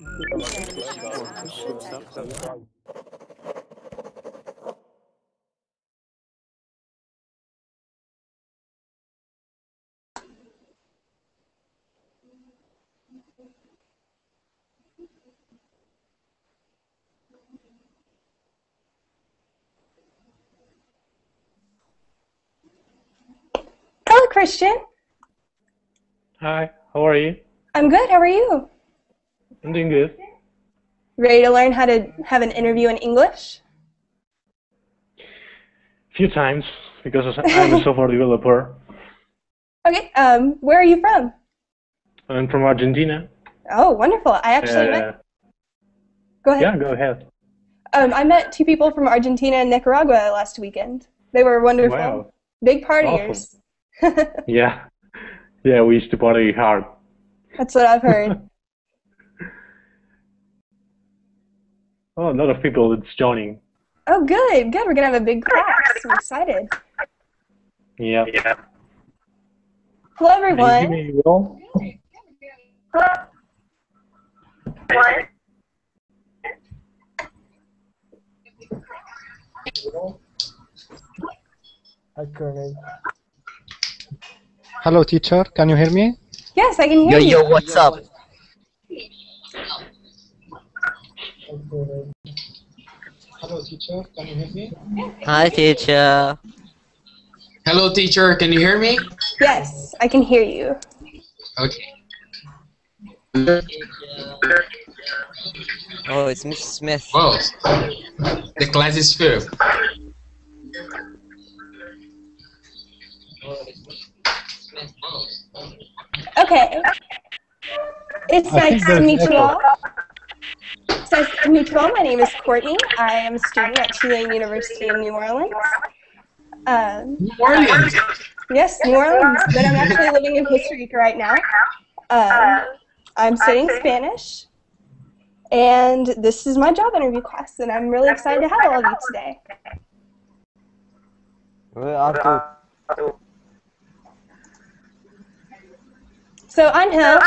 Hello, Christian. Hi, how are you? I'm good. How are you? I'm doing good. Ready to learn how to have an interview in English? Few times, because I'm a software developer. Okay. Where are you from? I'm from Argentina. Oh, wonderful. I actually met. Go ahead. Yeah, go ahead. I met two people from Argentina and Nicaragua last weekend. They were wonderful. Wow. Big partiers. Awesome. Yeah. Yeah, we used to party hard. That's what I've heard. Oh, a lot of people that's joining. Oh, good. Good. We're going to have a big class. I'm excited. Yeah. Hello, everyone. Can you hear me well? Hi, Courtney. Hello, teacher. Can you hear me? Yes, I can hear you. Yo, what's up? Hello, teacher. Can you hear me? Hi, teacher. Hello, teacher. Can you hear me? Yes, I can hear you. Okay. Oh, it's Miss Smith. Well, the class is filled. Okay. It's nice to meet you all. It's nice to meet you all. My name is Courtney. I am a student at Tulane University in New Orleans. New Orleans. Yes, New Orleans, but I'm actually living in Costa Rica right now. I'm studying Spanish, and this is my job interview class, and I'm really excited to have all of you today. Where are you? So, Angel,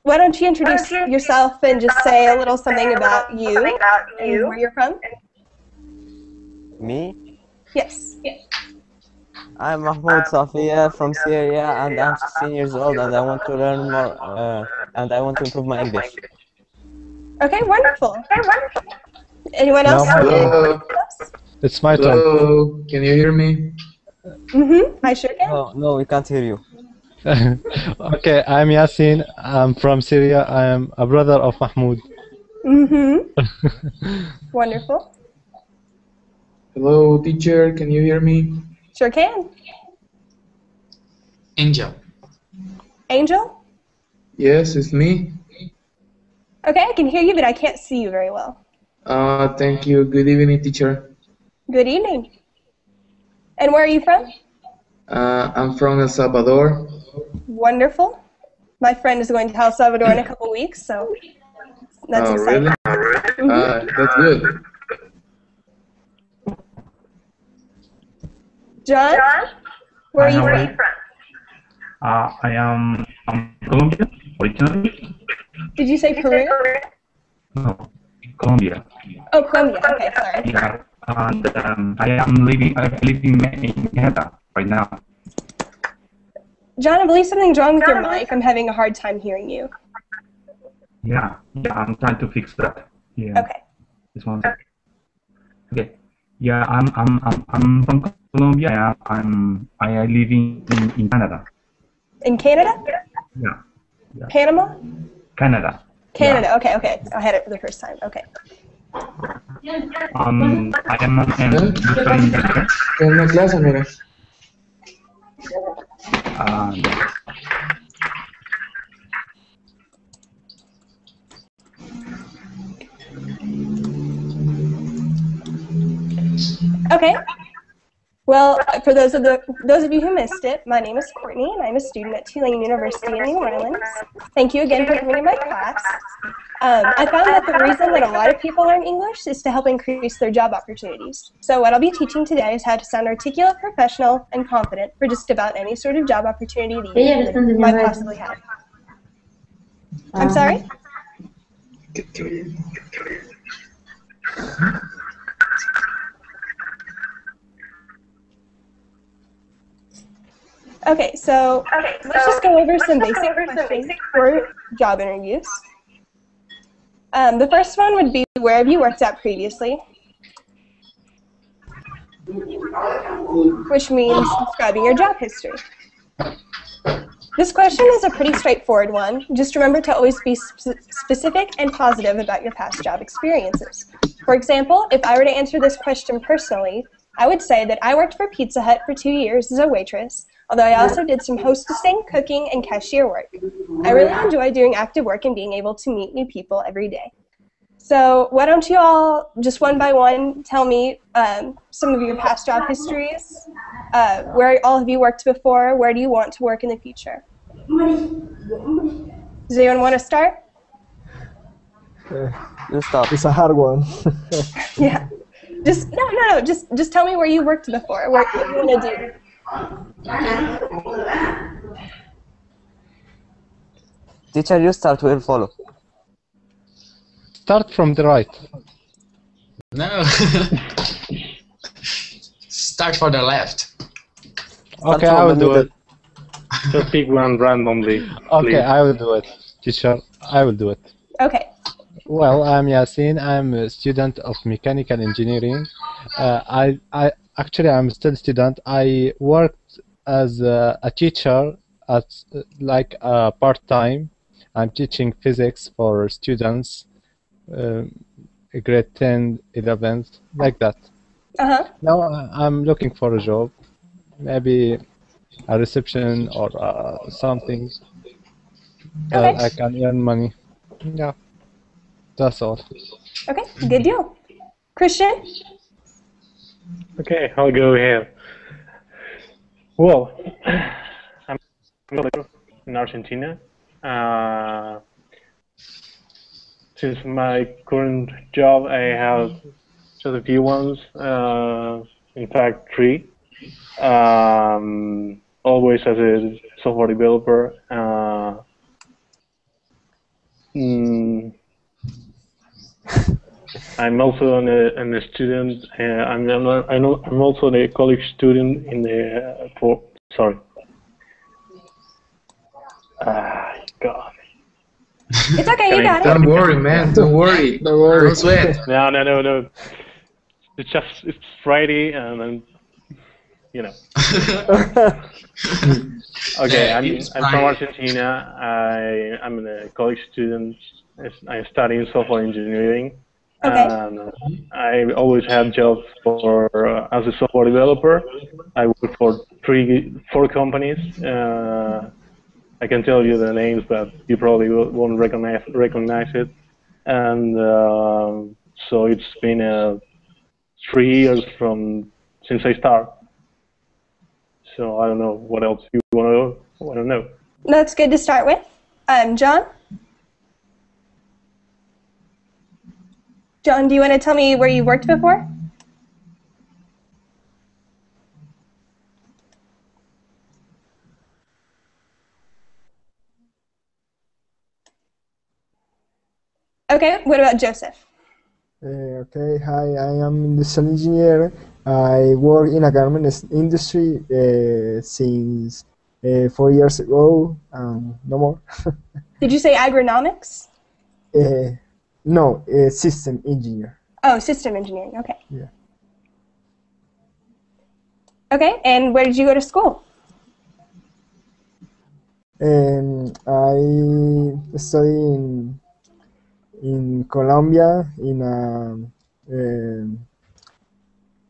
why don't you introduce yourself and just say a little something about you and where you're from? Me? Yes. I'm Mahmoud Safia from Syria, and I'm 16 years old, and I want to learn more, and I want to improve my English. Okay, wonderful. Anyone else? Hello. It's my turn. Hello. Can you hear me? I sure can. Oh, no, we can't hear you. Okay, I'm Yasin. I'm from Syria. I am a brother of Mahmoud. Wonderful. Hello, teacher. Can you hear me? Sure can. Angel. Angel? Yes, it's me. Okay, I can hear you, but I can't see you very well. Thank you. Good evening, teacher. Good evening. And where are you from? I'm from El Salvador. Wonderful. My friend is going to El Salvador in a couple weeks, so that's exciting. Really? That's good. John? Where are you from? I am from Colombia, originally. Did you say Peru? No, Colombia. Oh, Colombia. Okay, sorry. Yeah, and I live in Canada right now. John, I believe something's wrong with your mic. I'm having a hard time hearing you. Yeah, I'm trying to fix that. Yeah. Okay. Just one second. Okay. Yeah, I'm from Colombia. I live in Canada. In Canada? Yeah. Panama? Canada. Canada. Yeah. Okay. I had it for the first time. Okay. I am an studying teacher. En la clase, mira. Yeah. Okay. Well, for those of you who missed it, my name is Courtney, and I'm a student at Tulane University in New Orleans. Thank you again for coming to my class. I found that the reason that a lot of people learn English is to help increase their job opportunities. So what I'll be teaching today is how to sound articulate, professional, and confident for just about any sort of job opportunity that you might possibly have. I'm sorry? Okay, so let's just go over some basic questions for job interviews. The first one would be, where have you worked at previously? Which means describing your job history. This question is a pretty straightforward one. Just remember to always be specific and positive about your past job experiences. For example, if I were to answer this question personally, I would say that I worked for Pizza Hut for 2 years as a waitress, although I also did some hostessing, cooking, and cashier work. I really enjoy doing active work and being able to meet new people every day. So why don't you all, just one by one, tell me some of your past job histories, where all have you worked before, where do you want to work in the future? Does anyone want to start? You start. It's a hard one. Yeah. No. Just tell me where you worked before, what you want to do. Teacher, you start, we'll follow. Start from the right. No. Start for the left. Okay, I will do it. Just pick one randomly. Okay, please. I will do it. Teacher, I will do it. Okay. Well, I'm Yasin. I'm a student of mechanical engineering. Actually, I'm still a student. I worked as a teacher at part-time. I'm teaching physics for students, grade 10, 11, like that. Now I'm looking for a job, maybe a reception or something that I can earn money. Yeah, that's all. Okay, good deal. Christian? Okay, I'll go ahead. Well, I'm in Argentina. Since my current job, I have just a few ones. In fact, 3. Always as a software developer. I'm also a student. I'm also a college student in the God. It's okay, you got it. Don't worry, man. Don't worry. Don't sweat. No. It's Friday, and then, you know. Okay, I'm from Argentina. I'm a college student. I'm studying software engineering. Okay. And I always had jobs as a software developer. I work for 4 companies. I can tell you the names, but you probably won't recognize it. And so it's been 3 years since I started. So I don't know what else you want to know. That's good to start with. John? John, do you want to tell me where you worked before? Okay, what about Joseph? Okay, hi, I am industrial engineer. I work in a garment industry since 4 years ago, no more. Did you say agronomics? No, system engineer. Oh, system engineering, okay. Yeah. Okay, and where did you go to school? I study in Colombia in a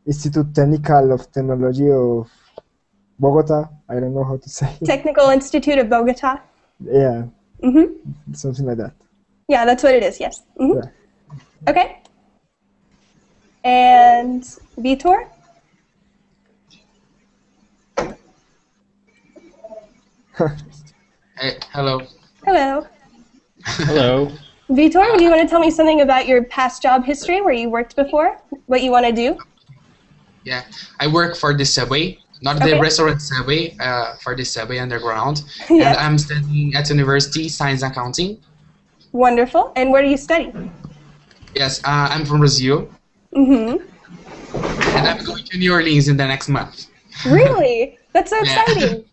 Institute Technical of Technology of Bogota. I don't know how to say it. Technical Institute of Bogota? Yeah. Mm-hmm. Something like that. Yeah, that's what it is, yes. Mm-hmm. Yeah. Okay. And Vitor? Hey, hello. Hello. Hello. Vitor, do you want to tell me something about your past job history, where you worked before, what you want to do? Yeah, I work for the subway, not the restaurant subway, for the subway underground. Yeah. And I'm studying at university science accounting. Wonderful. And where do you study? Yes, I'm from Brazil, Mm-hmm. and I'm going to New Orleans in the next month. Really? That's so Yeah. exciting.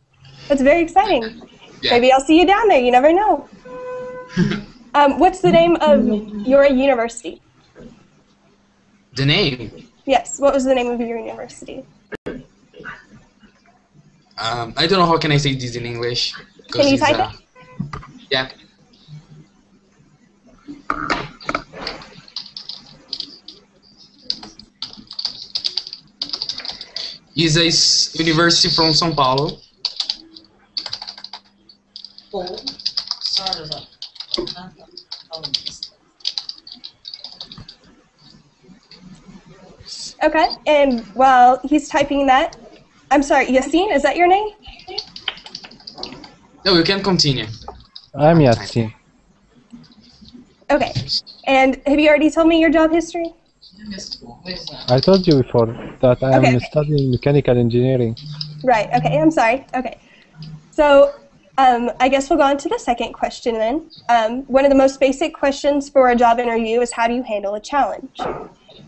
That's very exciting. Yeah. Maybe I'll see you down there. You never know. What's the name of your university? The name? Yes. What was the name of your university? I don't know how can I say this in English. Can you type it? Yeah. Is a university from São Paulo. Okay. And while he's typing that, I'm sorry, Yassine, is that your name? No, you can continue. I'm Yasin. Okay. And have you already told me your job history? I told you before that I am Okay. studying mechanical engineering. Right. Okay. I'm sorry. Okay. So I guess we'll go on to the second question then. One of the most basic questions for a job interview is how do you handle a challenge?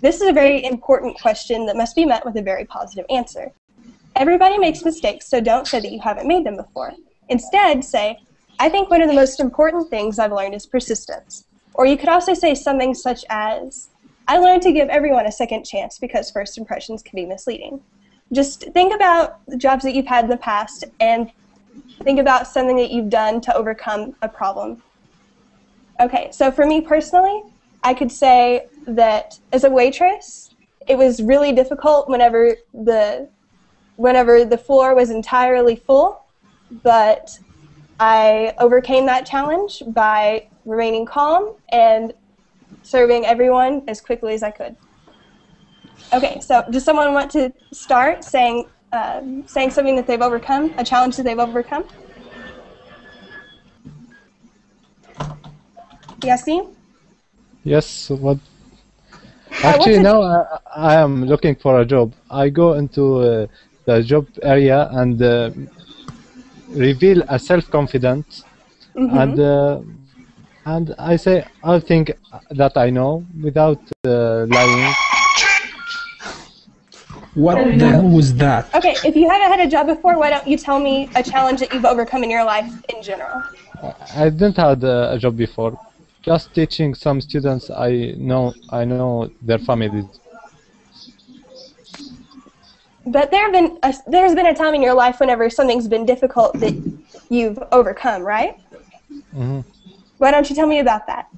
This is a very important question that must be met with a very positive answer. Everybody makes mistakes, so don't say that you haven't made them before. Instead, say, I think one of the most important things I've learned is persistence. Or you could also say something such as, I learned to give everyone a second chance because first impressions can be misleading. Just think about the jobs that you've had in the past and think about something that you've done to overcome a problem. Okay, so for me personally, I could say that as a waitress, it was really difficult whenever the floor was entirely full, but I overcame that challenge by remaining calm and serving everyone as quickly as I could. Okay, so does someone want to start saying something that they've overcome, a challenge that they've overcome? Yassine? Yes, what? Actually, now I am looking for a job. I go into the job area and reveal a self-confidence, and I say I think that I know without lying. What the hell was that? Okay, if you haven't had a job before, why don't you tell me a challenge that you've overcome in your life in general? I didn't have a job before. Just teaching some students I know their families. But there's been a time in your life whenever something's been difficult that you've overcome, right? Mm-hmm. Why don't you tell me about that?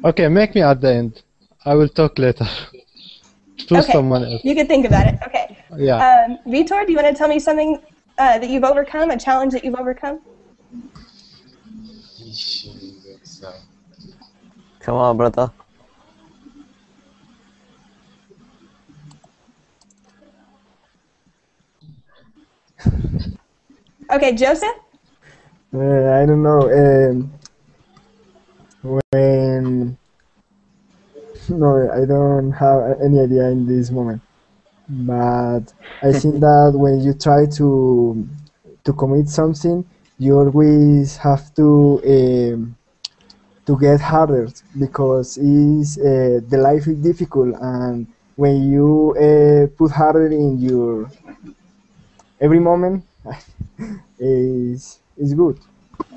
Okay, make me at the end. I will talk later. Choose someone else. You can think about it. Okay. Yeah. Vitor, do you want to tell me something that you've overcome, a challenge that you've overcome? Come on, brother. Okay, Joseph? I don't know. No, I don't have any idea in this moment. But I think that when you try to commit something, you always have to get harder because the life is difficult, and when you put harder in your every moment is good.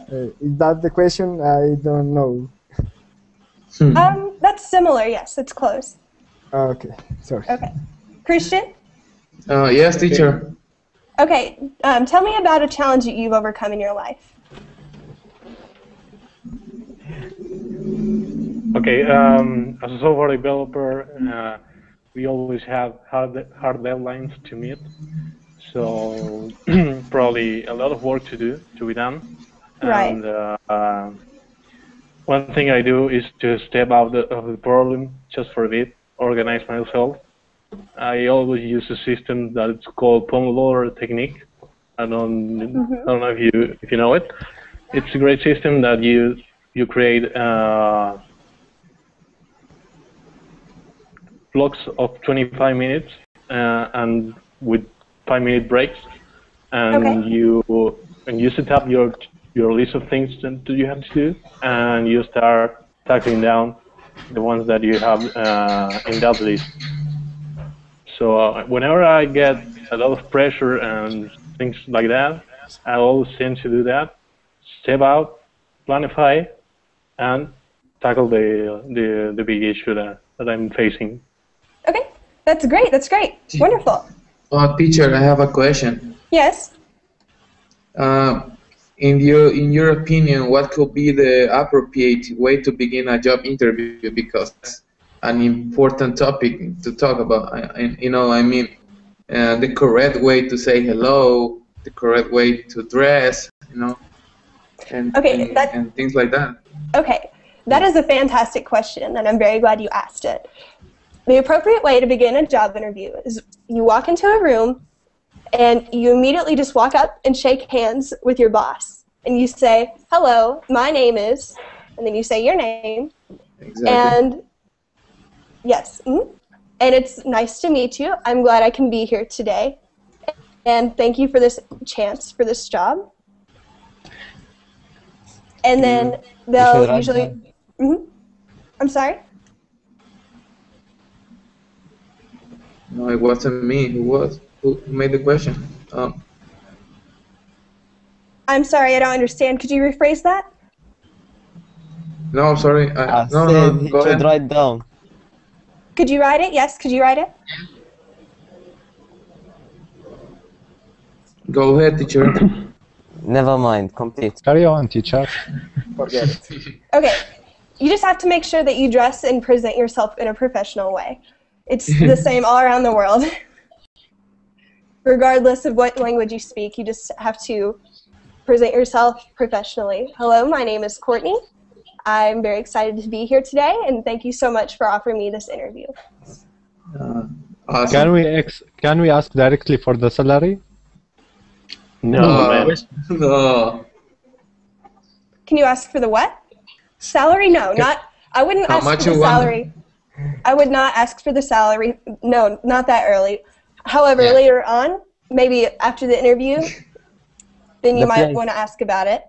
Is that the question? I don't know. That's similar, yes, it's close. Okay, sorry. Okay. Christian? Yes, teacher. Okay, tell me about a challenge that you've overcome in your life. Okay, as a software developer, we always have hard deadlines to meet, so probably a lot of work to be done. Right. And one thing I do is to step out of the problem just for a bit, organize myself. I always use a system that it's called Pomodoro technique. I don't know if you know it. It's a great system that you create blocks of 25 minutes and with 5-minute breaks, and you set up your your list of things that you have to do, and you start tackling down the ones that you have in that list. So whenever I get a lot of pressure and things like that, I always tend to do that: step out, planify, and tackle the big issue that I'm facing. Okay, that's great. That's great. Wonderful. Teacher, I have a question. Yes. In your opinion, what could be the appropriate way to begin a job interview? Because that's an important topic to talk about. I mean, the correct way to say hello, the correct way to dress, and things like that. Okay, that is a fantastic question, and I'm very glad you asked it. The appropriate way to begin a job interview is you walk into a room and you immediately just walk up and shake hands with your boss. And you say, hello, my name is, and then you say your name. Exactly. And yes, and it's nice to meet you. I'm glad I can be here today. And thank you for this chance for this job. And then they'll usually, I'm sorry? No, it wasn't me. Who made the question? I'm sorry, I don't understand. Could you rephrase that? No, sorry. He should write down. Could you write it? Yes, could you write it? Go ahead, teacher. Never mind, complete. Carry on, teacher. Forget it. Okay, you just have to make sure that you dress and present yourself in a professional way. It's the same all around the world. Regardless of what language you speak, you just have to present yourself professionally. Hello, my name is Courtney. I'm very excited to be here today, and thank you so much for offering me this interview. Awesome. Can we ask directly for the salary? No, man. No. Can you ask for the what? Salary? No, not. I wouldn't How ask much for the you want? salary. I would not ask for the salary. No, not that early. However, later on, maybe after the interview, then you might want to ask about it.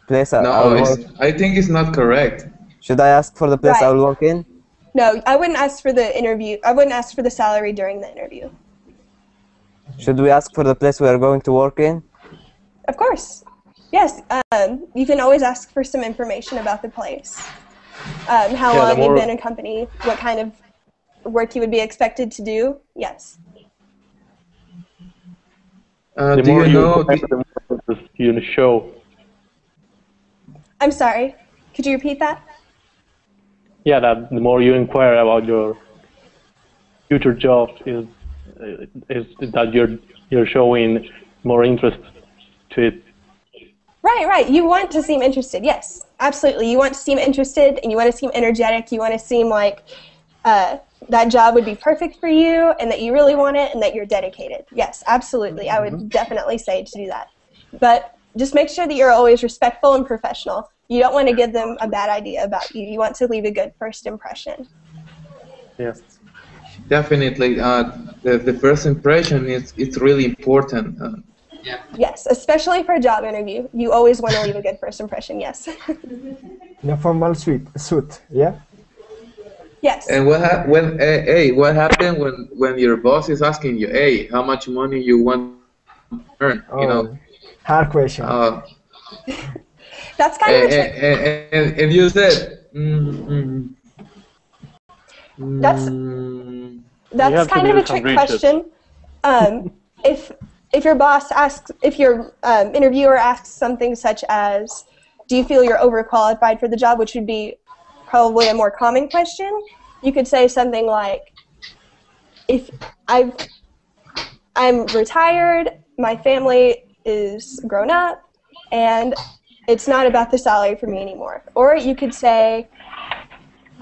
Place I think it's not correct. Should I ask for the place I will work in? No, I wouldn't ask for the interview. I wouldn't ask for the salary during the interview. Should we ask for the place we are going to work in? Of course. Yes, you can always ask for some information about the place. How long you've been in company, what kind of work you would be expected to do. Yes. The Do more you know? you show. I'm sorry. Could you repeat that? Yeah, that the more you inquire about your future job is that you're showing more interest to it. Right. You want to seem interested. Yes, absolutely. You want to seem interested, and you want to seem energetic. You want to seem like that job would be perfect for you, and that you really want it, and that you're dedicated. Yes, absolutely. I would definitely say to do that. But just make sure that you're always respectful and professional. You don't want to give them a bad idea about you. You want to leave a good first impression. Yes. Definitely. The first impression it's really important. Yes, especially for a job interview. You always want to leave a good first impression, yes. In a formal suit, yeah? Yes. And what happened when your boss is asking you, hey, how much money you want to earn? Hard question. That's kind of a trick. And you said, That's kind of a trick question. If your boss asks, if your interviewer asks something such as, do you feel you're overqualified for the job, which would be probably a more common question, you could say something like, if I'm retired, my family is grown up, and it's not about the salary for me anymore. Or you could say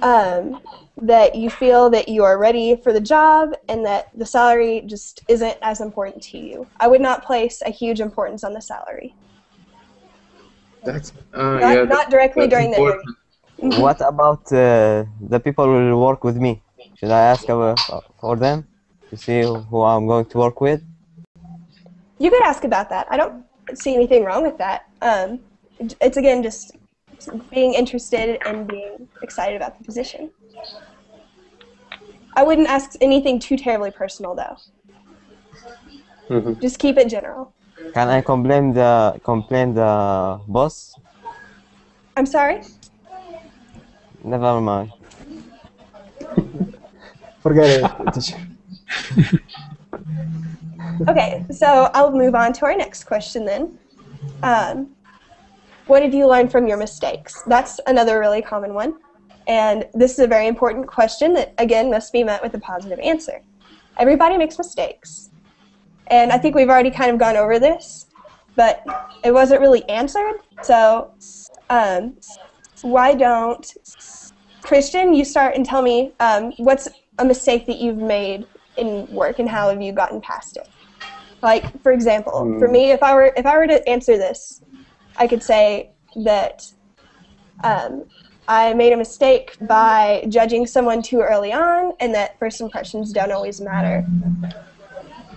that you feel that you are ready for the job and that the salary just isn't as important to you. I would not place a huge importance on the salary. That's not directly during the interview. What about the people who will work with me? Should I ask for them to see who I'm going to work with? You could ask about that. I don't see anything wrong with that. it's again just being interested and being excited about the position. I wouldn't ask anything too terribly personal though. Just keep it general. Can I complain the boss? I'm sorry? Never mind. Forget it, teacher. Okay, so I'll move on to our next question then. What did you learn from your mistakes? That's another really common one. And this is a very important question that, again, must be met with a positive answer. Everybody makes mistakes. And I think we've already kind of gone over this, but it wasn't really answered. So why don't, Christian, you start and tell me what's a mistake that you've made in work and how have you gotten past it? Like, for example, for me, if I were to answer this, I could say that I made a mistake by judging someone too early on, and that first impressions don't always matter.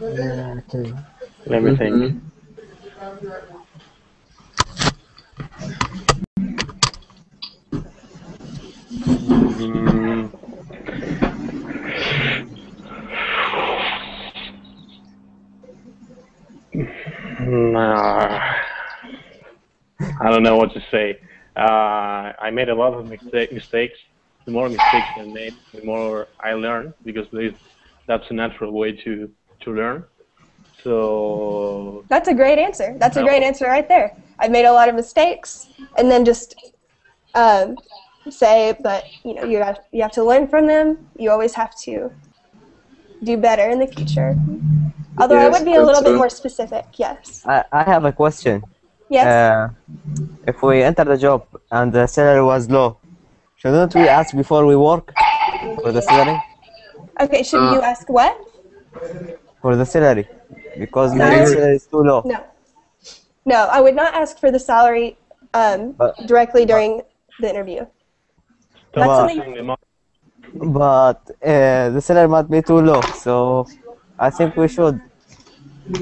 Yeah, okay. Let me think. I don't know what to say. I made a lot of mistakes. The more mistakes I made, the more I learn, because that's a natural way to learn. So that's a great answer. That's a great answer right there. I've made a lot of mistakes, and then just say, but you have to learn from them. You always have to do better in the future. Although I would be a little bit more specific. Yes. I have a question. Yes. If we enter the job and the salary was low, shouldn't we ask before we work for the salary? Okay, should you ask what? For the salary, because maybe the salary is too low. No, I would not ask for the salary directly during the interview. But the salary might be too low, so I think we should.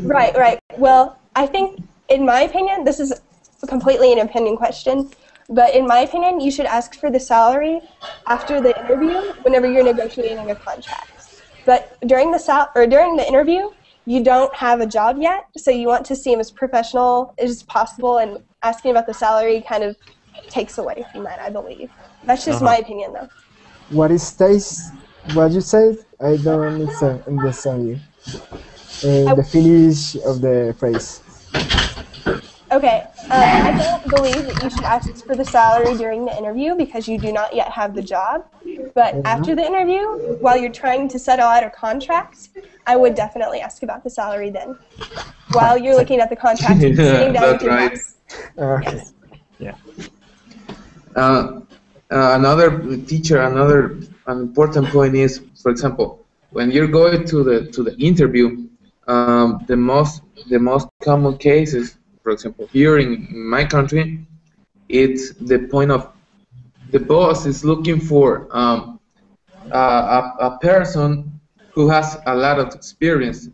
Right. Well, I think, in my opinion, this is completely an opinion question, but in my opinion, you should ask for the salary after the interview whenever you're negotiating a contract. But during the interview, you don't have a job yet, so you want to seem as professional as possible, and asking about the salary kind of takes away from that, I believe. That's just my opinion, though. What you said? I don't understand you. The finish of the phrase. Okay, I don't believe that you should ask for the salary during the interview because you do not yet have the job. But after the interview, while you're trying to settle out a contract, I would definitely ask about the salary then. While you're looking at the contract and sitting down with your boss. Okay. Yes. Yeah. Another important point is, for example, when you're going to the interview, the most common cases, for example, here in my country, it's the point of the boss is looking for a person who has a lot of experience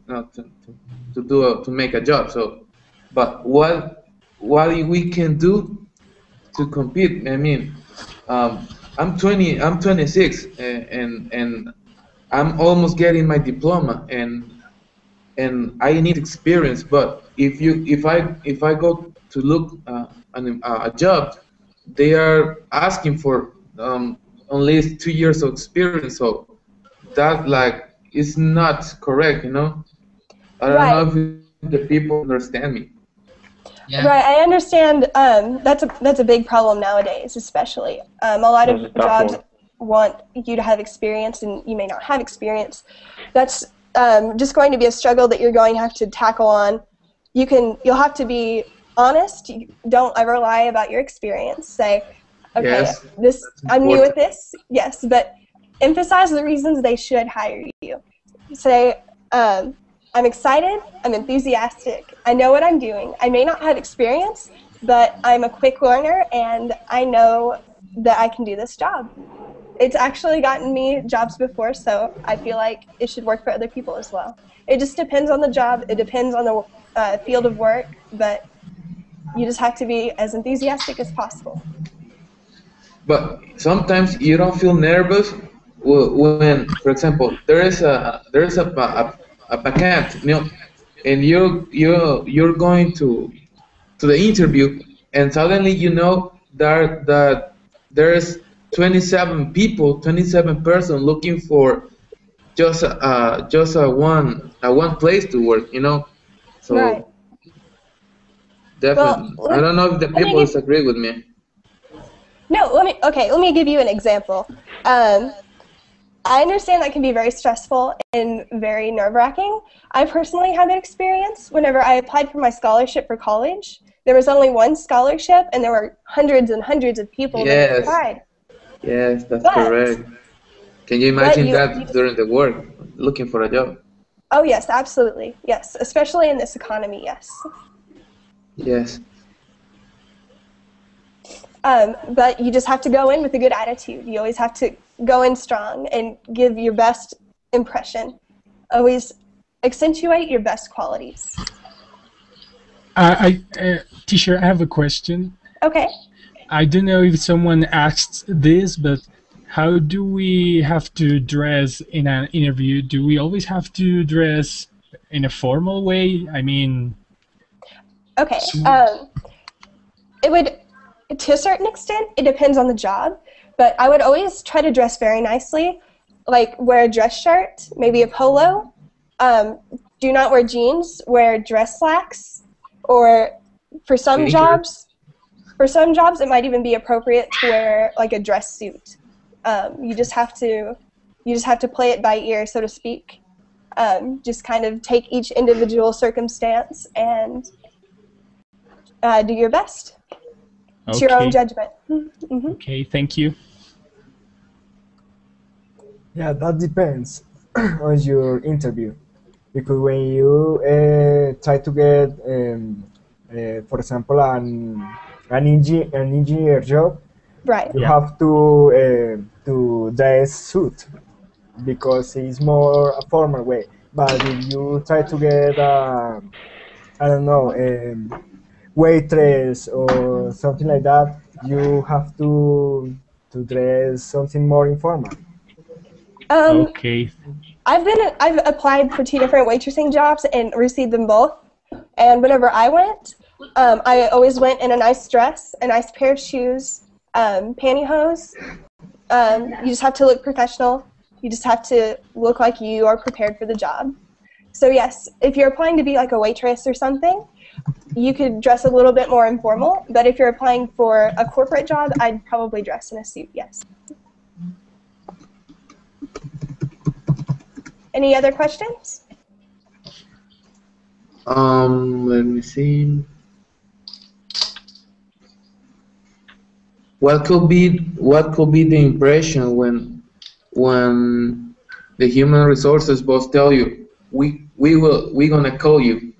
to make a job. So, but what we can do to compete? I mean, I'm 26, and I'm almost getting my diploma, and I need experience. But if I go to look a job, they are asking for at least 2 years of experience. So that is not correct, I don't know if the people understand me. Yeah. Right, I understand. That's a big problem nowadays, especially. A lot of jobs want you to have experience, and you may not have experience. That's just going to be a struggle that you're going to have to tackle on. You'll have to be honest. Don't ever lie about your experience. Say, okay, yes, I'm new at this. Yes, but emphasize the reasons they should hire you. Say, I'm excited, I'm enthusiastic, I know what I'm doing. I may not have experience, but I'm a quick learner, and I know that I can do this job. It's actually gotten me jobs before, so I feel like it should work for other people as well. It just depends on the job, it depends on the field of work, but You just have to be as enthusiastic as possible. But sometimes you don't feel nervous when, for example, there is a vacant, and you're going to the interview, and suddenly you know that there's 27 people, 27 person looking for just a one place to work, Right. So definitely, Well, I don't know if the let me people give, disagree with me. no, let me give you an example. I understand that can be very stressful and very nerve-wracking. I personally had that experience whenever I applied for my scholarship for college. There was only one scholarship, and there were hundreds and hundreds of people that Yes, applied. yes, that's But, correct. Can you but imagine you that during the work, looking for a job? oh yes, absolutely, yes, especially in this economy, yes. Yes. But you just have to go in with a good attitude. You always have to go in strong and give your best impression. Always accentuate your best qualities. Teacher, I have a question. Okay. I don't know if someone asked this, but how do we have to dress in an interview? Do we always have to dress in a formal way? I mean... Okay. It would, to a certain extent, it depends on the job, but I would always try to dress very nicely, like wear a dress shirt, maybe a polo. Do not wear jeans, wear dress slacks, or for some jobs, it might even be appropriate to wear like a dress suit. You just have to play it by ear, so to speak. Just kind of take each individual circumstance and do your best. It's your own judgment. Mm-hmm. Okay, thank you. Yeah, that depends on your interview, because when you try to get, for example, an engineer job, right? You have to dress suit because it's more a formal way. But if you try to get, I don't know, waitress or something like that, you have to dress something more informal. Okay. I've applied for 2 different waitressing jobs and received them both. And whenever I went, I always went in a nice dress, a nice pair of shoes, pantyhose. You just have to look professional. You just have to look like you are prepared for the job. So yes, if you're applying to be like a waitress or something, you could dress a little bit more informal. But if you're applying for a corporate job, I'd probably dress in a suit, yes. Any other questions? Let me see. What could be the impression when the human resources boss tell you we're gonna call you,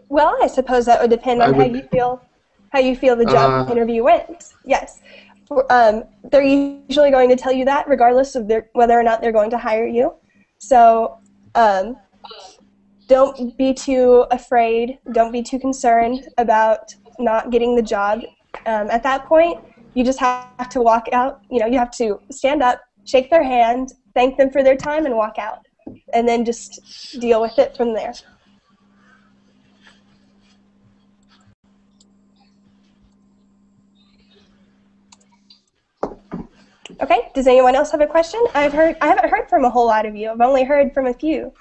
Well, I suppose that would depend on how you feel the job interview went. Yes. They're usually going to tell you that regardless of whether or not they're going to hire you. So don't be too afraid, don't be too concerned about not getting the job. At that point, you just have to walk out. You have to stand up, shake their hand, thank them for their time, and walk out. And then just deal with it from there. Okay, does anyone else have a question? I haven't heard from a whole lot of you. I've only heard from a few.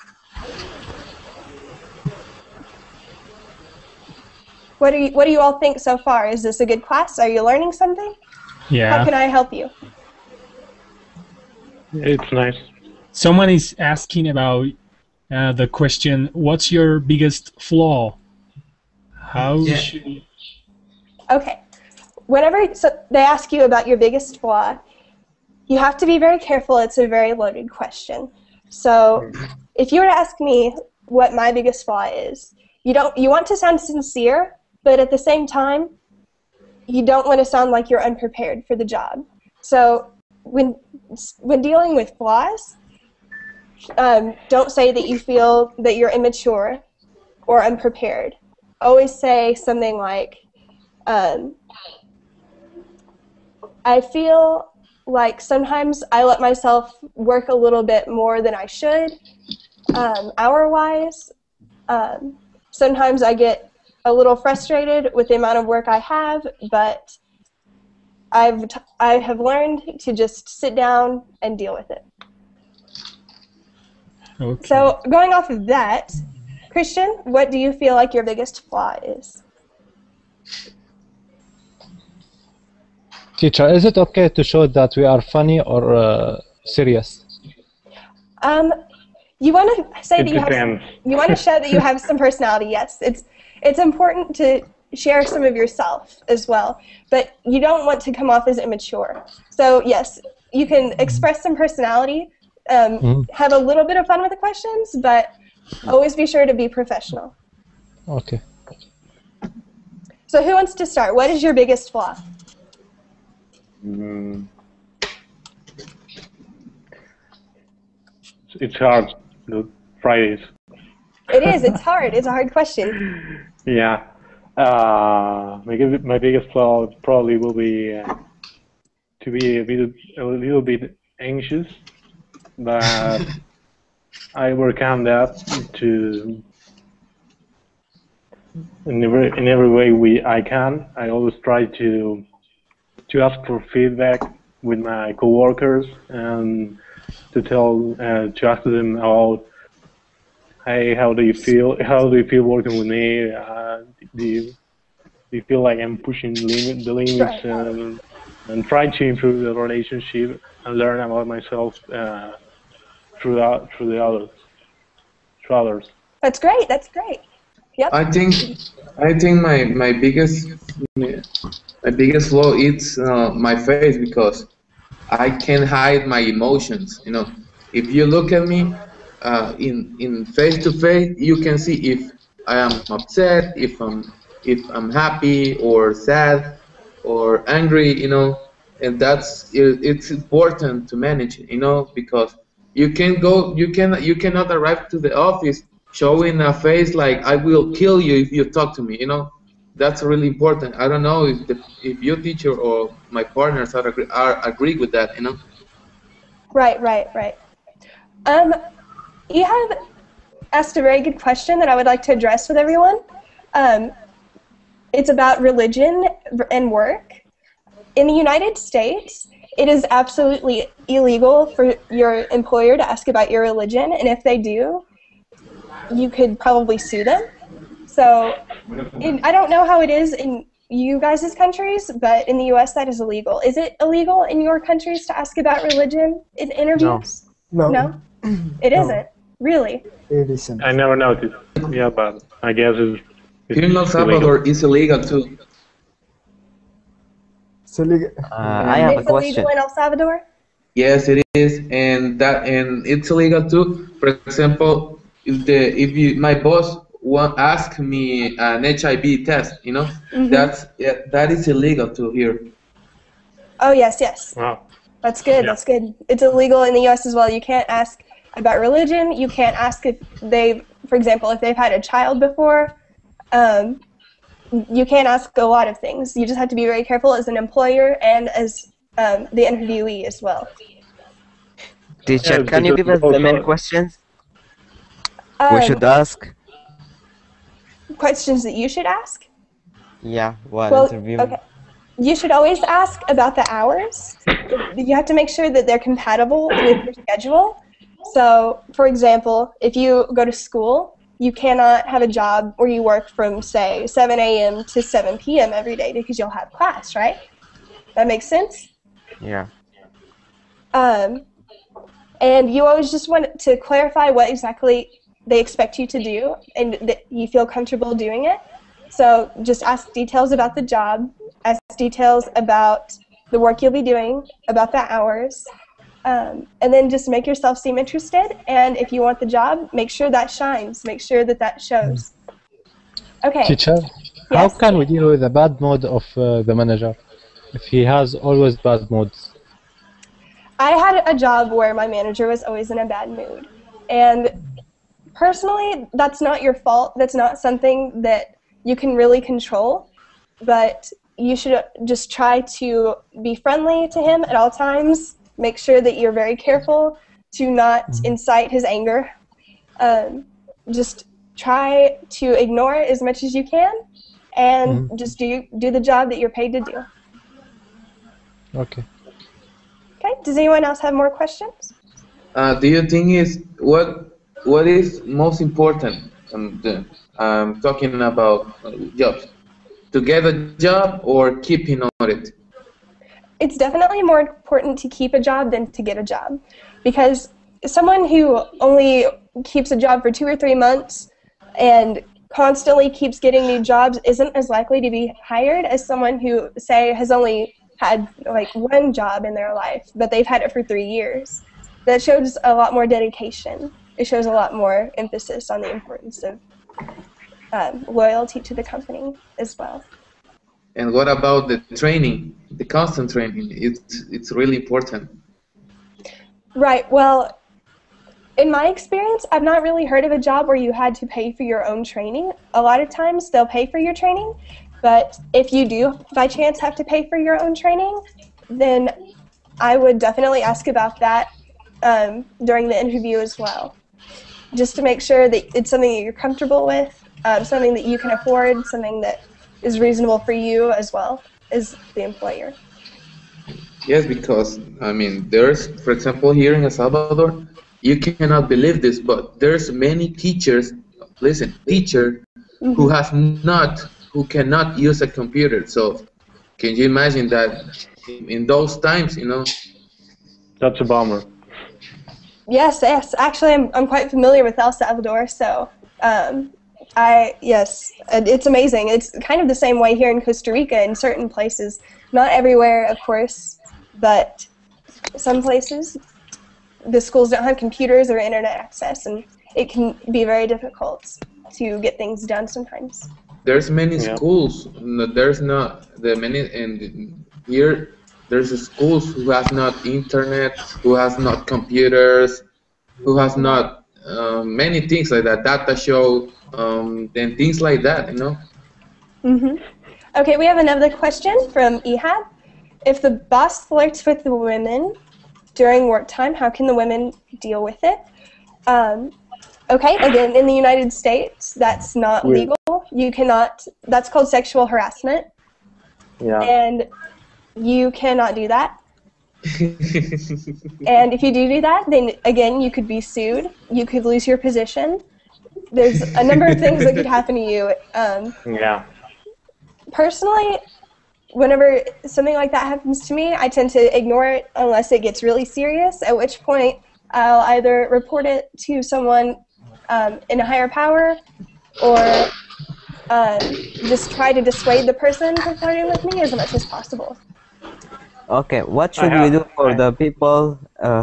What do you all think so far? Is this a good class? Are you learning something? Yeah. How can I help you? It's nice. Someone is asking about the question, what's your biggest flaw? How should... Okay. Whenever they ask you about your biggest flaw, you have to be very careful. It's a very loaded question. So if you were to ask me what my biggest flaw is, you want to sound sincere, but at the same time, you don't want to sound like you're unprepared for the job. So when dealing with flaws, don't say that you feel that you're immature or unprepared. always say something like, I feel like sometimes I let myself work a little bit more than I should, hour-wise. Sometimes I get a little frustrated with the amount of work I have, but I have learned to just sit down and deal with it. Okay. So going off of that, Christian, what do you feel like your biggest flaw is? Teacher, is it okay to show that we are funny or serious? You want to say that depends. you want to show that you have some personality. Yes, it's important to share some of yourself as well, but you don't want to come off as immature. So yes, you can express some personality, have a little bit of fun with the questions, but always be sure to be professional. Okay. So who wants to start? What is your biggest flaw? It's hard. The Fridays. It is. It's hard. It's a hard question. Yeah. My biggest flaw probably will be to be a little bit anxious, but I work on that to in every way I can. I always try to ask for feedback with my coworkers and to ask them about, hey, how do you feel? How do you feel working with me? Do you feel like I'm pushing the limits and trying to improve the relationship and learn about myself through others. That's great. That's great. Yep. I think my biggest flaw is my face, because I can hide my emotions. You know, if you look at me in face to face, you can see if I am upset, if I'm happy or sad or angry. You know, and it's important to manage. You know, because you cannot arrive to the office showing a face like I will kill you if you talk to me. You know, that's really important. I don't know if your teacher or my partners are agree with that. You know. Right. You have asked a very good question that I would like to address with everyone. It's about religion and work. In the United States, it is absolutely illegal for your employer to ask about your religion, and if they do, you could probably sue them. So I don't know how it is in you guys' countries, but in the U.S. that is illegal. Is it illegal in your countries to ask about religion in interviews? No? It isn't? Really? It isn't. I never noticed. Yeah, but I guess it's Here in El Salvador, it's illegal too. It's illegal. I have a It's question. illegal in El Salvador? Yes, it is, and it's illegal too. For example, my boss ask me an HIV test, you know, that is illegal too here. Oh, yes. Wow. That's good. Yeah. That's good. It's illegal in the U.S. as well. You can't ask about religion. You can't ask if for example, if they've had a child before. You can't ask a lot of things. You just have to be very careful as an employer and as the interviewee as well. Teacher, can you give us the main questions we should ask? Questions that you should ask? Yeah, while interviewing. Okay. You should always ask about the hours. You have to make sure that they're compatible with your schedule. So, for example, if you go to school, you cannot have a job where you work from, say, 7 a.m. to 7 p.m. every day because you'll have class, right? That makes sense? Yeah. And you always just want to clarify what exactly they expect you to do and that you feel comfortable doing it. So just ask details about the job, ask details about the work you'll be doing, about the hours, and then just make yourself seem interested. And if you want the job, make sure that shines. Make sure that shows. Okay. Teacher, how can we deal with the bad mood of the manager if he has always bad moods? I had a job where my manager was always in a bad mood. And personally, that's not your fault. That's not something that you can really control, but you should just try to be friendly to him at all times. Make sure that you're very careful to not incite his anger. Just try to ignore it as much as you can, and just do the job that you're paid to do. Okay. Okay, does anyone else have more questions? Do you think is what is most important? Talking about jobs, to get a job or keeping on it. It's definitely more important to keep a job than to get a job, because someone who only keeps a job for 2 or 3 months and constantly keeps getting new jobs isn't as likely to be hired as someone who, say, has only had like 1 job in their life, but they've had it for 3 years. That shows a lot more dedication. It shows a lot more emphasis on the importance of loyalty to the company as well. And what about the training, the constant training? It's really important. Right. Well, in my experience, I've not really heard of a job where you had to pay for your own training. A lot of times they'll pay for your training, but if you do by chance have to pay for your own training, then I would definitely ask about that during the interview as well, just to make sure that it's something that you're comfortable with, something that you can afford, something that is reasonable for you as well as the employer. Yes, because I mean, there's, for example, here in El Salvador, you cannot believe this, but there's many teachers. Listen, teacher who cannot use a computer. So, can you imagine that in those times, you know? That's a bummer. Yes. Actually, I'm quite familiar with El Salvador, so yes, it's amazing. It's kind of the same way here in Costa Rica in certain places. Not everywhere, of course, but some places the schools don't have computers or internet access, and it can be very difficult to get things done sometimes. There's many schools. There's not the many, and here there's schools who have not internet, who has not computers, who has not many things like that, data show, and things like that, you know. Okay, we have another question from Ehab. If the boss flirts with the women during work time, how can the women deal with it? Okay, again, in the United States, that's not legal. You cannot, that's called sexual harassment. Yeah. And you cannot do that. And if you do that, then again, you could be sued. You could lose your position. There's a number of things that could happen to you. Yeah. Personally, whenever something like that happens to me, I tend to ignore it unless it gets really serious, at which point I'll either report it to someone in a higher power or just try to dissuade the person from flirting with me as much as possible. Okay, what should we do for the people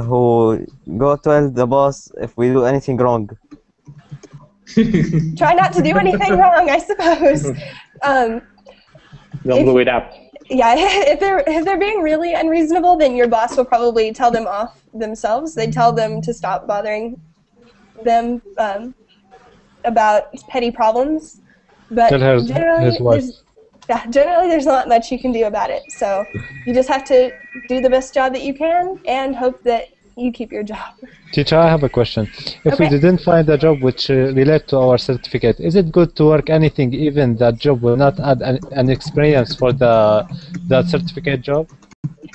who go tell the boss if we do anything wrong? Try not to do anything wrong, I suppose. Don't blow it up. Yeah, if they're being really unreasonable, then your boss will probably tell them off themselves. They tell them to stop bothering them about petty problems. But generally there's not much you can do about it. So you just have to do the best job that you can and hope that you keep your job. Teacher, I have a question. If we didn't find a job which relate to our certificate, is it good to work anything even that job will not add an experience for that certificate job?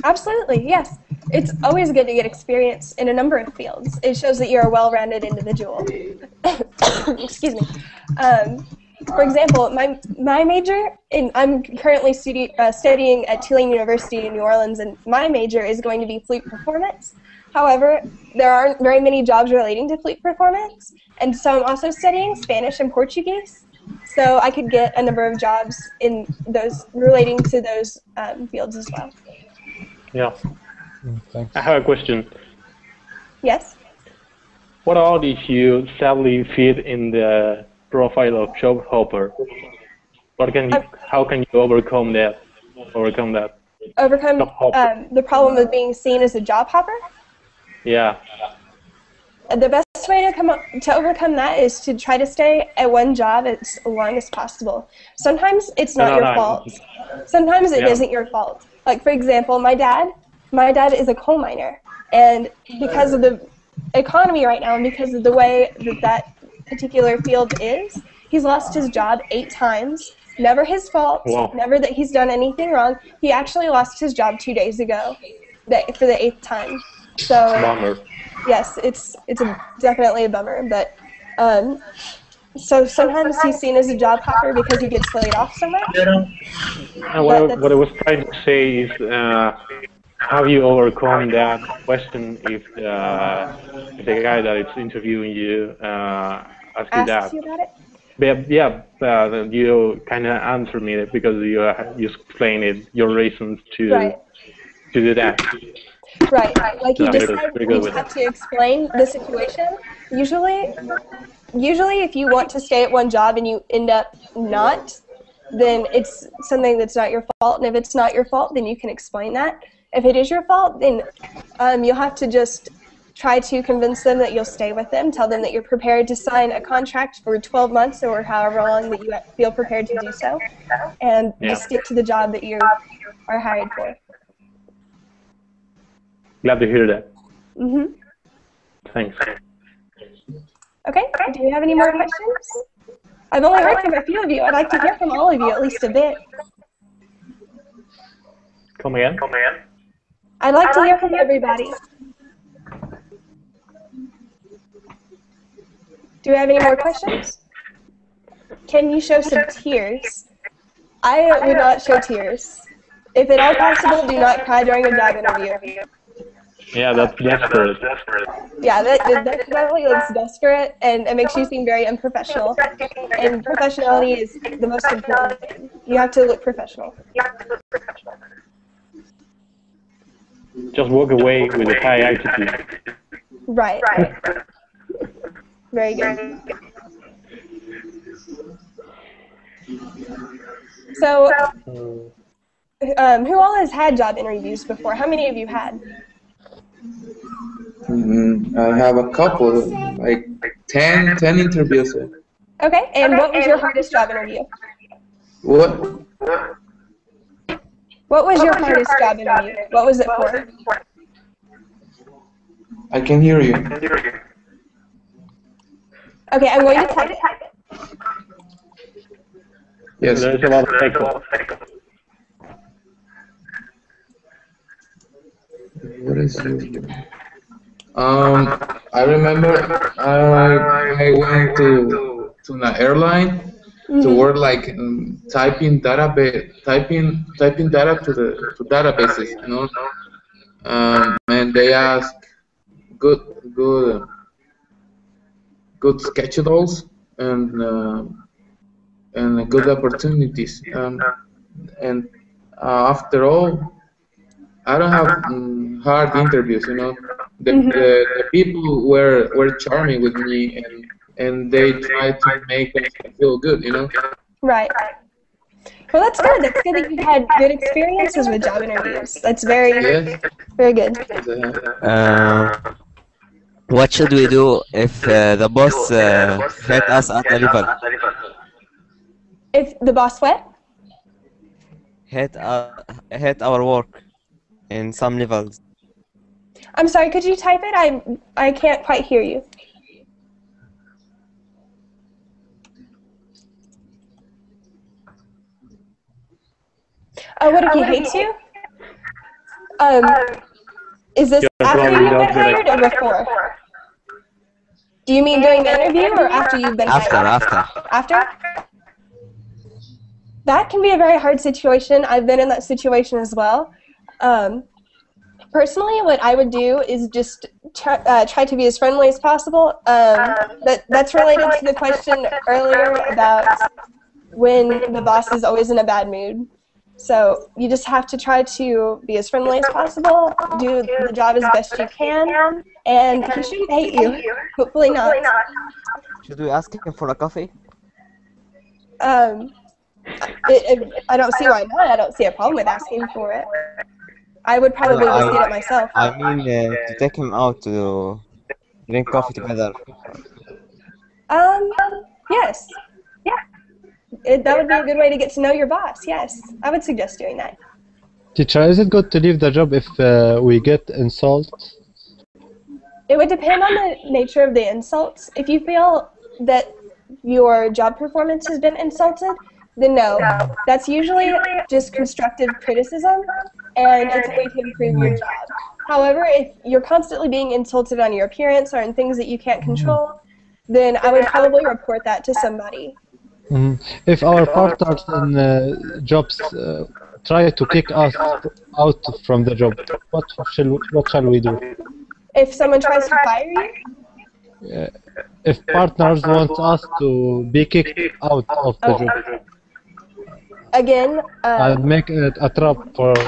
Absolutely, yes. It's always good to get experience in a number of fields. It shows that you're a well-rounded individual. Excuse me. For example, my major, I'm currently studying at Tulane University in New Orleans, and my major is going to be fleet performance. However, there aren't very many jobs relating to fleet performance, and so I'm also studying Spanish and Portuguese, so I could get a number of jobs in those relating to those fields as well. Yeah. Thanks. I have a question. Yes? What about if you sadly fit in the profile of job hopper? How can you overcome that? Overcome the problem of being seen as a job hopper? Yeah. The best way to overcome that is to try to stay at one job as long as possible. Sometimes it's not your fault. Sometimes it isn't your fault. Like, for example, my dad is a coal miner, and because of the economy right now and because of the way that particular field is, he's lost his job 8 times. Never his fault. Wow. Never that he's done anything wrong. He actually lost his job 2 days ago, for the 8th time. So Bummer. yes, it's definitely a bummer. But so sometimes he's seen as a job hopper because he gets laid off so much. What I was trying to say is, how you overcome that question if the guy that is interviewing you asks you that? Asks you about it? But you kind of answer me because you explained it, your reasons to do that. Right. Like you just good have to explain the situation. Usually if you want to stay at one job and you end up not, then it's something that's not your fault. And if it's not your fault, then you can explain that. If it is your fault, then you'll have to just try to convince them that you'll stay with them. Tell them that you're prepared to sign a contract for 12 months or however long that you feel prepared to do so. And just stick to the job that you are hired for. Glad to hear that. Mm-hmm. Thanks. Okay, do you have any more questions? I've only heard from a few of you. I'd like to hear from all of you at least a bit. Come again? I'd like to hear from everybody. Do you have any more questions? Can you show some tears? I would not show tears. If at all possible, do not cry during a job interview. Yeah, that's desperate. Yeah, that definitely looks desperate, and it makes you seem very unprofessional. And professionality is the most important thing. You have to look professional. Just walk away with a high attitude. Right. Very good. So, who all has had job interviews before? How many of you had? I have a couple, like 10 interviews. Okay, and what was your hardest job interview? What? What was your hardest job interview? What was it for? I can hear you. Okay, I'm going to type it. Yes. There's a lot of echo. What is it? I remember I went to an airline to work like typing data to databases, you know. And they ask good schedules and good opportunities. And after all, I don't have hard interviews, you know. The people were charming with me, and they tried to make us feel good, you know. Right. Well, that's good. That's good that you've had good experiences with job interviews. That's very good. What should we do if the boss hit us at the level? If the boss what? Hit our work in some levels. I'm sorry, could you type it? I can't quite hear you. What if he hates you? Is this after you've been hired or before? Do you mean during the interview or after you've been hired? After? That can be a very hard situation. I've been in that situation as well. Personally, what I would do is just try to be as friendly as possible. That's related to the question earlier about when the boss is always in a bad mood. So you just have to try to be as friendly as possible, do the job as best you can, and he shouldn't hate you. Hopefully not. Should we ask him for a coffee? I don't see why not. I don't see a problem with asking for it. I would probably just get it myself. I mean, to take him out to drink coffee together. Yes. That would be a good way to get to know your boss. Yes, I would suggest doing that. Teacher, is it good to leave the job if we get insult? It would depend on the nature of the insults. If you feel that your job performance has been insulted, then no. That's usually just constructive criticism, and it's a way to improve your job. However, if you're constantly being insulted on your appearance or in things that you can't control, then I would probably report that to somebody. If our partners in jobs try to kick us out from the job, what shall we do? If someone tries to fire you? If partners want us to be kicked out of the job. Again, And make it a trap for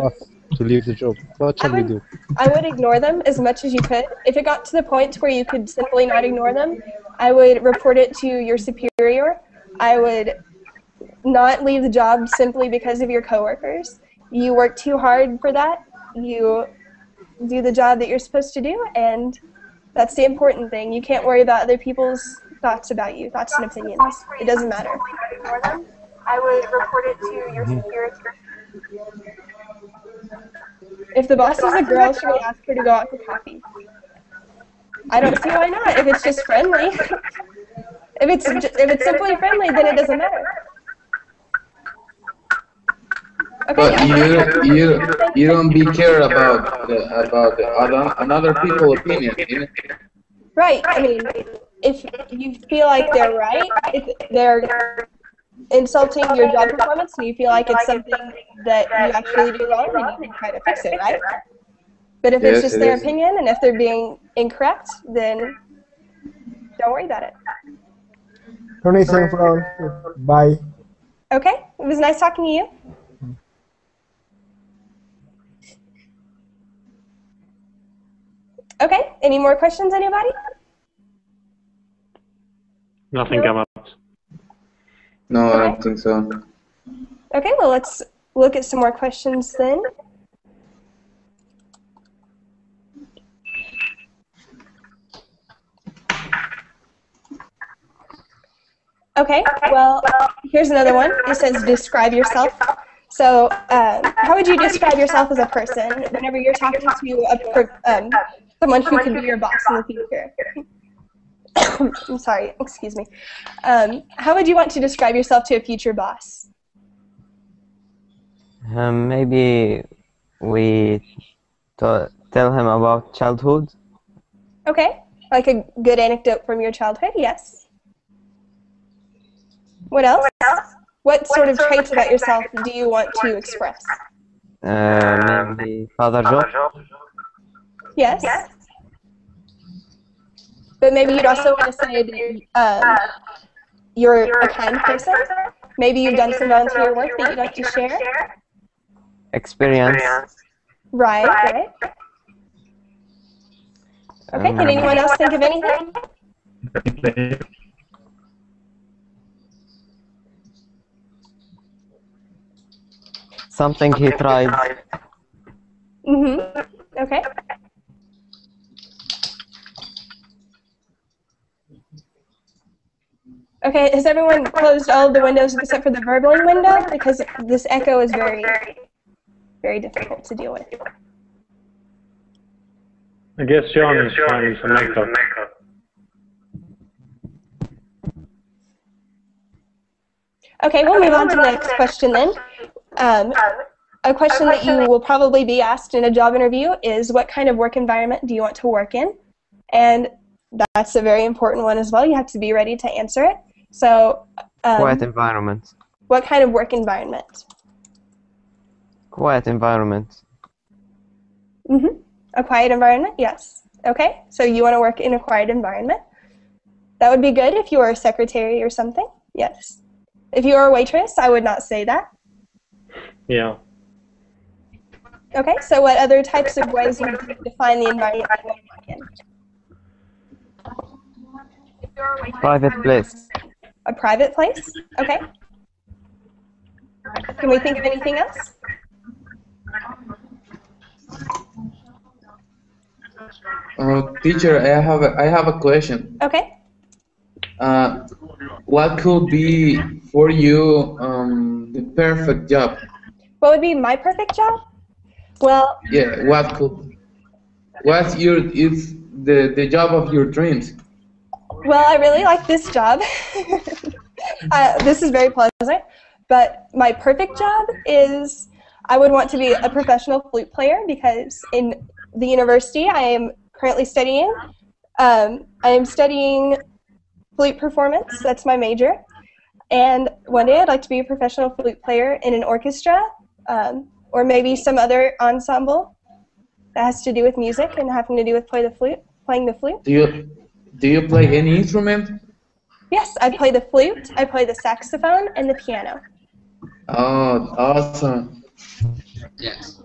us to leave the job. What shall we do? I would ignore them as much as you could. If it got to the point where you could simply not ignore them, I would report it to your superior. I would not leave the job simply because of your coworkers. You work too hard for that. You do the job that you're supposed to do, and that's the important thing. You can't worry about other people's thoughts about you, thoughts and opinions. It doesn't matter. Ignore them. I would report it to your superior. If the boss is a girl, should we ask her to go out for coffee? I don't see why not. If it's just friendly. If it's simply friendly, then it doesn't matter. Okay, but you don't be care about another people's opinion. You know? Right. I mean, if you feel like they're right, if they're insulting your job performance and you feel like it's something that you actually do wrong, then you can try to fix it, right? But if it's just their opinion and if they're being incorrect, then don't worry about it. Courtney, thank you for all. Bye. Okay. It was nice talking to you. Okay. Any more questions, anybody? Nothing come up. No, I don't think so. Okay, well, let's look at some more questions then. Okay, well, here's another one. It says, describe yourself. So, how would you describe yourself as a person whenever you're talking to someone who could be your boss in the future? I'm sorry, excuse me. How would you want to describe yourself to a future boss? Maybe we tell him about childhood. Okay, like a good anecdote from your childhood, yes. What else? What sort of traits about yourself do you want to express? Maybe father job. Yes. But maybe you'd also want to say that you're a kind person. Maybe you've done some volunteer work that you'd like to share. Experience. Right. Okay, can anyone else think of anything? Something he tried. Okay. Okay, has everyone closed all of the windows except for the verbling window? Because this echo is very, very difficult to deal with. I guess John is finding some echo. Okay, we'll move on to the next question then. A question that you will probably be asked in a job interview is, what kind of work environment do you want to work in? And that's a very important one as well. You have to be ready to answer it. So, quiet environment. What kind of work environment? Quiet environment. A quiet environment? Yes. Okay, so you want to work in a quiet environment. That would be good if you were a secretary or something. Yes. If you were a waitress, I would not say that. Yeah. Okay, so what other types of ways would you define the environment you want to work in? Private place. A private place? Okay. Can we think of anything else? Teacher, I have a question. Okay. What could be for you the perfect job? What would be my perfect job? Well, Yeah, it's the job of your dreams? well, I really like this job. This is very pleasant. But my perfect job is I would want to be a professional flute player because in the university I am currently studying. I am studying flute performance. That's my major. And one day I'd like to be a professional flute player in an orchestra or maybe some other ensemble that has to do with music and having to do with playing the flute. Do you play any instrument? Yes, I play the flute, I play the saxophone, and the piano. Oh, awesome. Yes.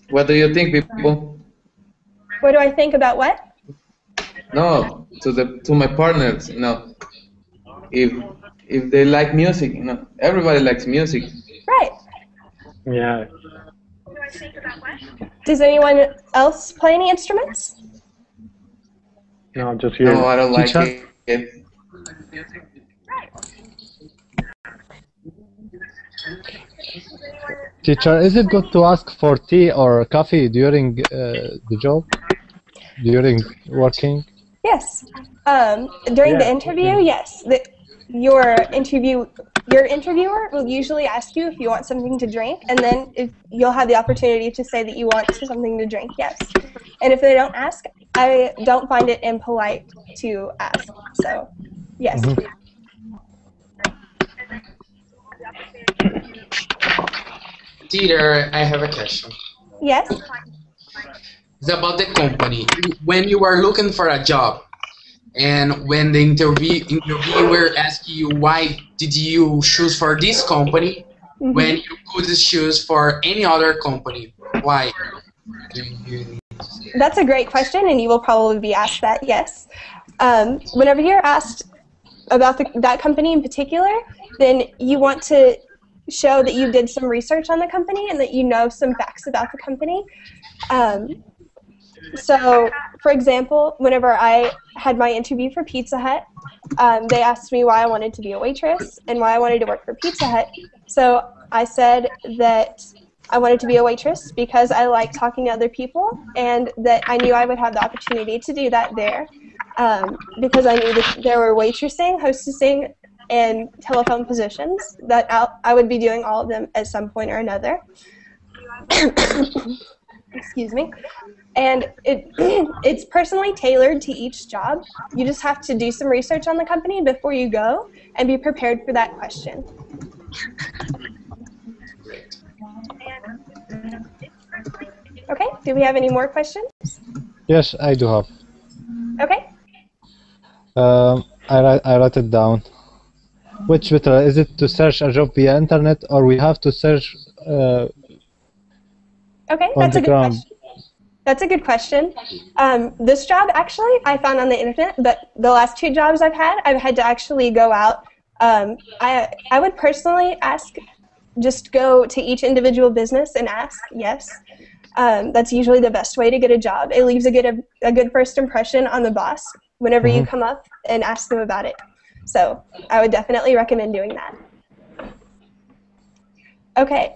What do you think, people? What do I think about what? No, to my partners, if they like music, everybody likes music. Right. Yeah. Does anyone else play any instruments? No, just you. No, I don't like Teacher? it. Teacher, is it good to ask for tea or coffee during the job? During working? Yes. During the Yeah. interview, yes. Your interviewer will usually ask you if you want something to drink, and then you'll have the opportunity to say that you want something to drink, yes. And if they don't ask, I don't find it impolite to ask. So, yes. Mhm. Teacher, I have a question. Yes. It's about the company. When you are looking for a job, and when the interviewer asks you why did you choose for this company, when you could choose for any other company, why? That's a great question, and you will probably be asked that, yes. Whenever you're asked about that company in particular, then you want to show that you did some research on the company and that you know some facts about the company. So, for example, whenever I had my interview for Pizza Hut, they asked me why I wanted to be a waitress and why I wanted to work for Pizza Hut. So I said that I wanted to be a waitress because I like talking to other people and that I knew I would have the opportunity to do that there because I knew that there were waitressing, hostessing, and telephone positions that I would be doing all of them at some point or another. Excuse me. And it's personally tailored to each job. You just have to do some research on the company before you go and be prepared for that question. Okay, do we have any more questions? Yes, I do have. Okay. I wrote it down. Which better, is it to search a job via internet or we have to search Okay, on that's the a good ground? question. That's a good question. This job, actually, I found on the internet, but the last two jobs I've had to actually go out. I would personally ask, just go to each individual business and ask, yes. That's usually the best way to get a job. It leaves a good first impression on the boss whenever you come up and ask them about it. So I would definitely recommend doing that. Okay.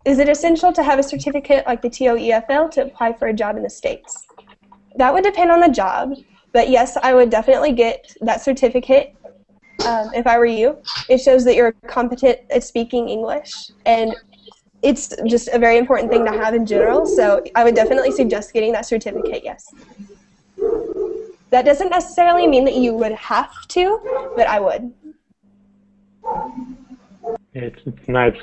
Is it essential to have a certificate like the TOEFL to apply for a job in the States? That would depend on the job, but yes, I would definitely get that certificate if I were you. It shows that you're competent at speaking English, and it's just a very important thing to have in general, so I would definitely suggest getting that certificate, yes. That doesn't necessarily mean that you would have to, but I would. It's nice.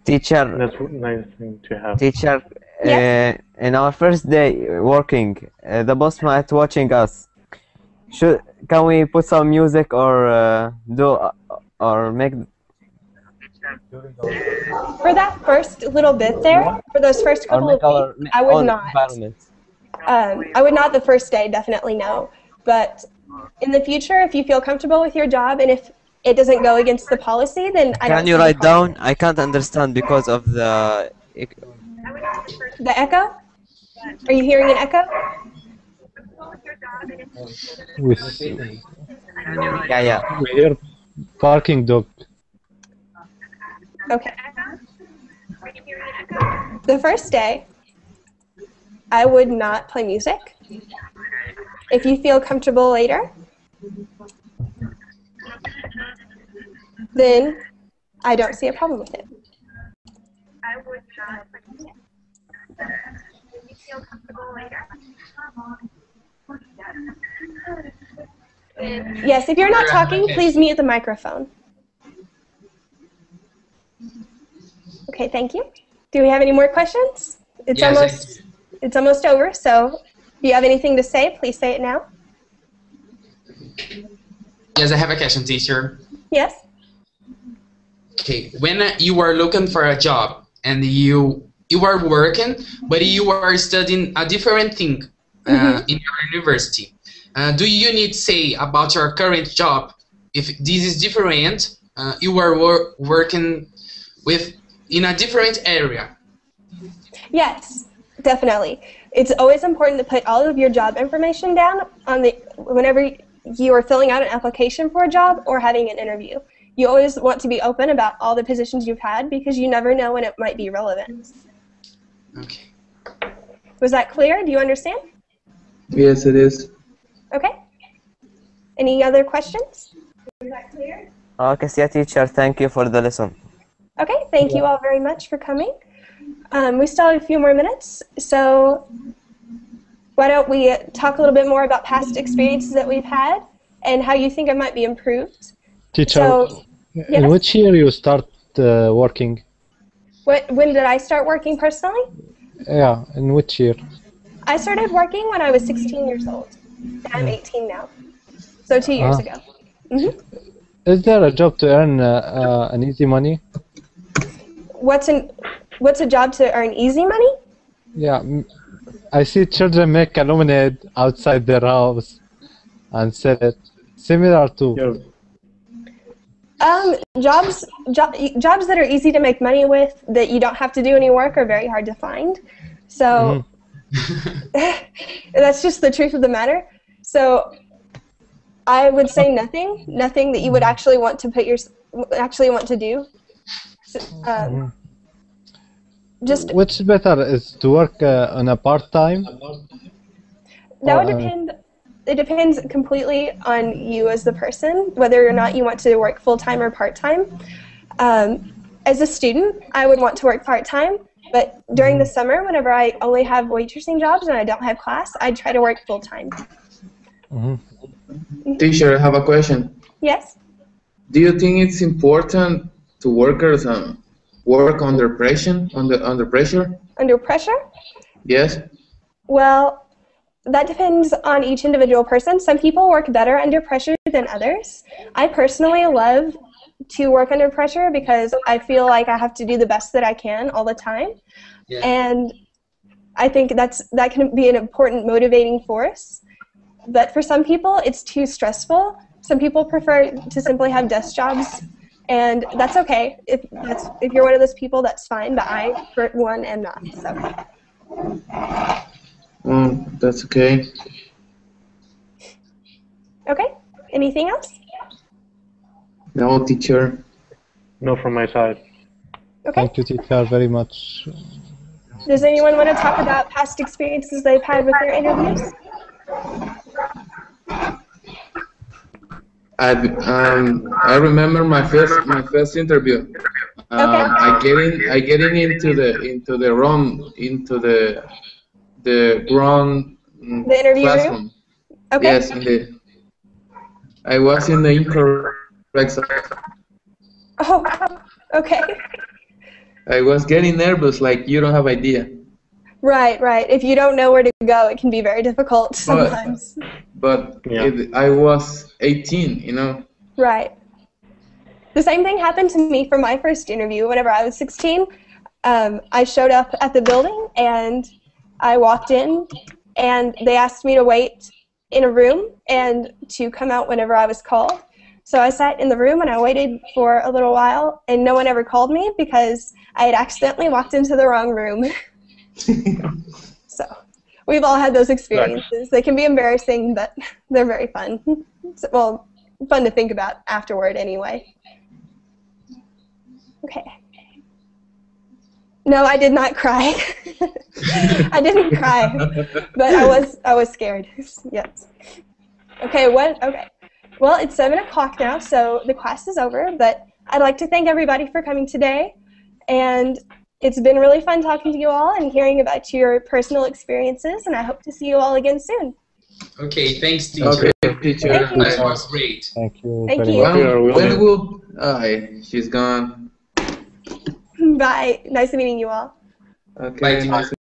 Teacher, That's a nice thing to have. teacher, Yes. in our first day working, the boss might watching us. Can we put some music or make? For that first little bit there, for those first Or couple make of weeks, I would not. environment. I would not the first day, definitely no. But in the future, if you feel comfortable with your job and if it doesn't go against the policy, then I don't Can you see the write problem. down? I can't understand because of the. The echo? Are you hearing an echo? With Yeah. we hear barking dog. Okay. The first day, I would not play music. If you feel comfortable later, then I don't see a problem with it. Yes, if you're not talking, please mute the microphone. Okay, thank you. Do we have any more questions? It's almost over, so if you have anything to say, please say it now. Yes, I have a question, teacher. Yes? Okay, when you are looking for a job and you are working, but you are studying a different thing in your university, do you need to say about your current job, if this is different, you are working in a different area? Yes, definitely. It's always important to put all of your job information down whenever you are filling out an application for a job or having an interview. You always want to be open about all the positions you've had because you never know when it might be relevant. Okay. Was that clear? Do you understand? Yes, it is. Okay. Any other questions? Was that clear? Okay, yeah, teacher. Thank you for the lesson. Okay, thank you all very much for coming. We still have a few more minutes, so why don't we talk a little bit more about past experiences that we've had and how you think it might be improved. Teacher, So, in yes? which year you start working? When did I start working personally? Yeah, in which year? I started working when I was 16 years old. I'm 18 now, so 2 years ago. Is there a job to earn an easy money? What's a job to earn easy money? Yeah, I see children make a lemonade outside their house and sell it. Similar to. Jobs that are easy to make money with, that you don't have to do any work, are very hard to find. So that's just the truth of the matter. So I would say nothing that you would actually want to do. Just which better is to work on a part-time? That would depend. It depends completely on you as the person, whether or not you want to work full-time or part-time. As a student, I would want to work part-time, but during the summer, whenever I only have waitressing jobs and I don't have class, I'd try to work full-time. Teacher, I have a question. Yes? Do you think it's important to workers work under pressure? Under pressure? Under pressure? Yes. Well, that depends on each individual person. Some people work better under pressure than others. I personally love to work under pressure because I feel like I have to do the best that I can all the time. Yeah. And I think that can be an important motivating force. But for some people, it's too stressful. Some people prefer to simply have desk jobs, and that's okay. If you're one of those people, that's fine. But I, for one, am not. So. That's okay. Okay. Anything else? No, teacher. No, from my side. Okay. Thank you, teacher, very much. Does anyone want to talk about past experiences they've had with their interviews? I remember my first interview. I getting into the wrong the interview classroom. Room? Okay. Yes, I was in the incorrect side. Oh, okay. I was getting nervous, like you don't have idea. Right. If you don't know where to go, it can be very difficult sometimes. But I was 18, you know. Right. The same thing happened to me for my first interview. Whenever I was 16, I showed up at the building and I walked in, and they asked me to wait in a room and to come out whenever I was called. So I sat in the room and I waited for a little while, and no one ever called me because I had accidentally walked into the wrong room. So we've all had those experiences. They can be embarrassing, but they're very fun. Well, fun to think about afterward anyway. Okay. No, I did not cry. I didn't cry, but I was scared. Yes. Okay. What? Okay. Well, it's 7 o'clock now, so the class is over. But I'd like to thank everybody for coming today, and it's been really fun talking to you all and hearing about your personal experiences. And I hope to see you all again soon. Okay, thanks, teacher. Okay, teacher. Thank you. That was great. Thank you Thank very you. much. When will... she's gone. Bye. Nice meeting you all. Okay, Bye, teacher. nice